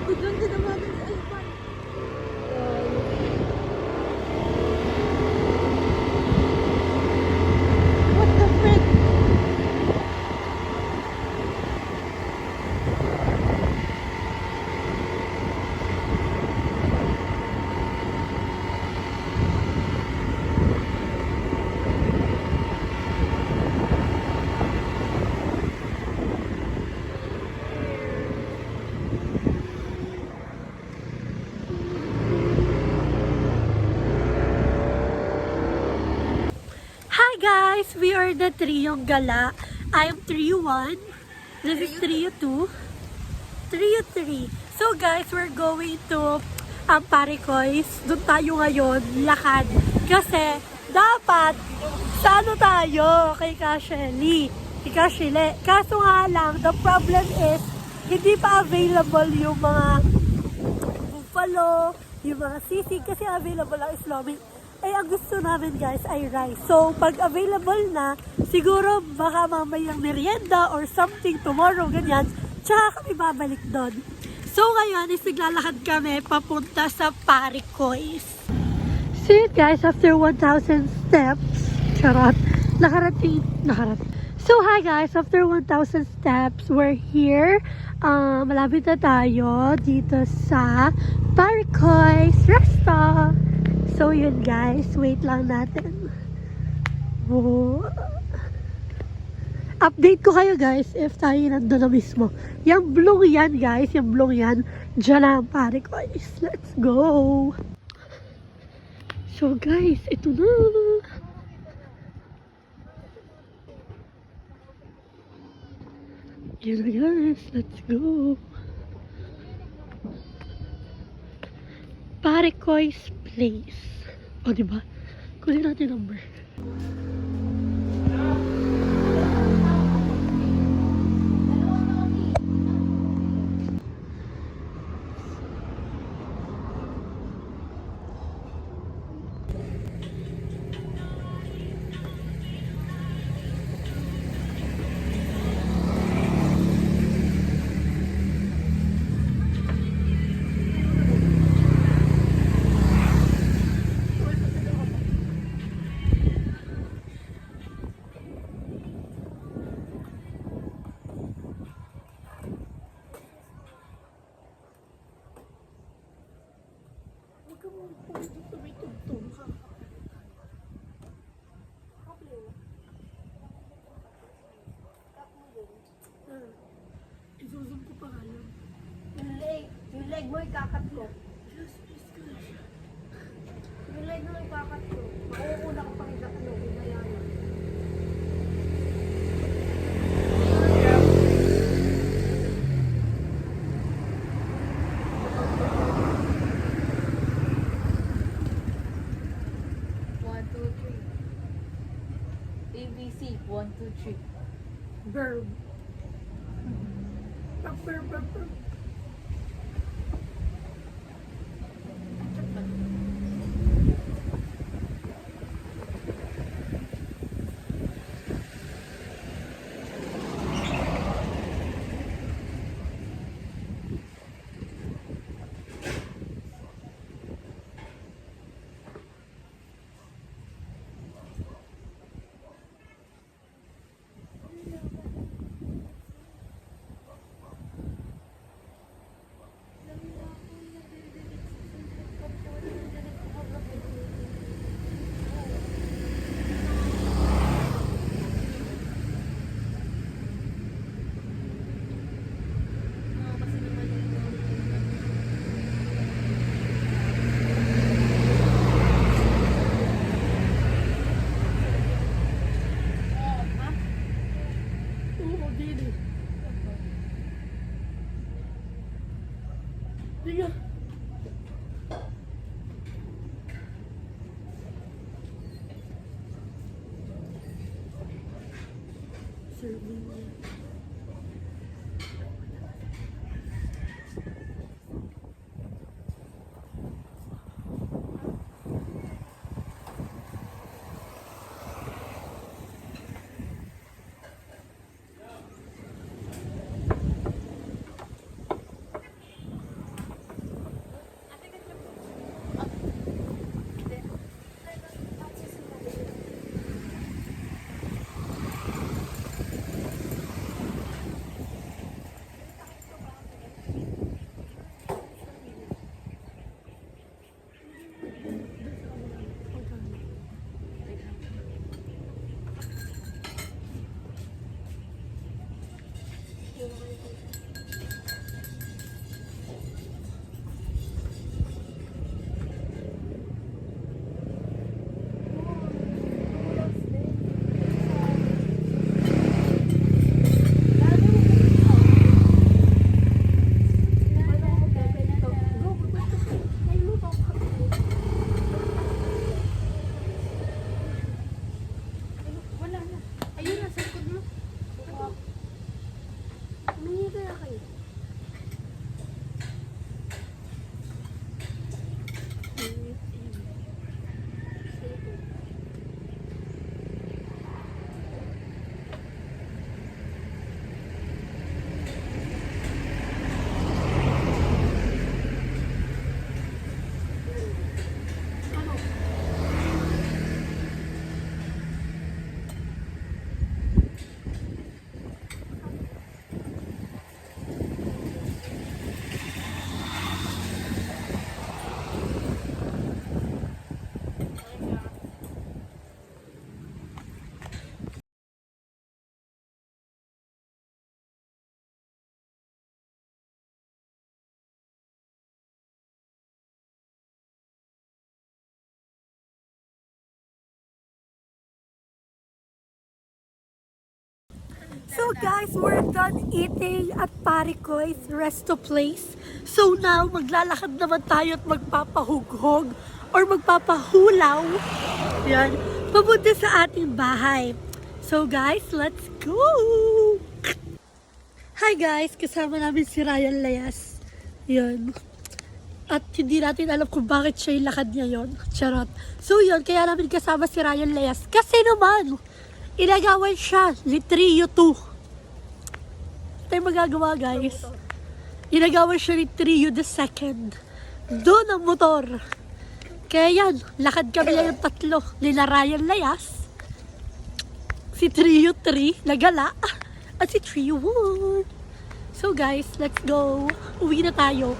Doon din naman. Ay, what the frick? Hi guys! We are the Trio Gala. I am Trio 1. This is Trio 2. Trio 3. So guys, we're going to Paricois. Doon tayo ngayon, lakad. Kasi dapat sa ano tayo kay Kashelly. Kay Kashile. Kaso nga lang, the problem is hindi pa available yung mga buffalo, yung mga sisig kasi available lang is lomi. Eh, ang gusto namin guys ay rice. So, pag available na, siguro baka mamayang merienda or something tomorrow, ganyan. Tsaka kami babalik doon. So, ngayon is naglalakad kami papunta sa Paricois. So, yun guys, after 1,000 steps, charot, nakarating. So, hi guys, after 1,000 steps, we're here. Malapit na tayo dito sa Paricois Resto. So, yun guys. Wait lang natin. Oh. Update ko kayo guys if tayo nandun na mismo. Yung blue yan guys. Yung blue yan. Diyan na ang Paricois. Let's go! So guys, ito na. Yan na guys. Let's go! Paricois Place. O, diba? Kunin natin number. Isusum ko pa nga yun. Yung leg mo ikakat ko. Yung leg mo ikakat ko. Makuuna ko pang itatlo. Kaya yan. ABC, 1, 2, 3. Verb. Verb. Liga. Serving. malaki. So guys, we're done eating at Paricoy's Resto Place. So now, maglalakad naman tayo at magpapahughog or magpapahulaw. Yan. Papunta sa ating bahay. So guys, let's go! Hi guys, kasama namin si Ryan Layas. Yan. At hindi natin alam kung bakit siya yung lakad niya yon. Charot. So yun, kaya namin kasama si Ryan Layas. Kasi naman, inagawan siya ni Trio 2. Ito yung magagawa guys. Inagawan siya ni Trio the second. Doon ang motor. Kaya yan, lakad kami yung tatlo. Nila Ryan Layas, si Trio 3, nagala, at si Trio 1. So guys, let's go. Uwi na tayo.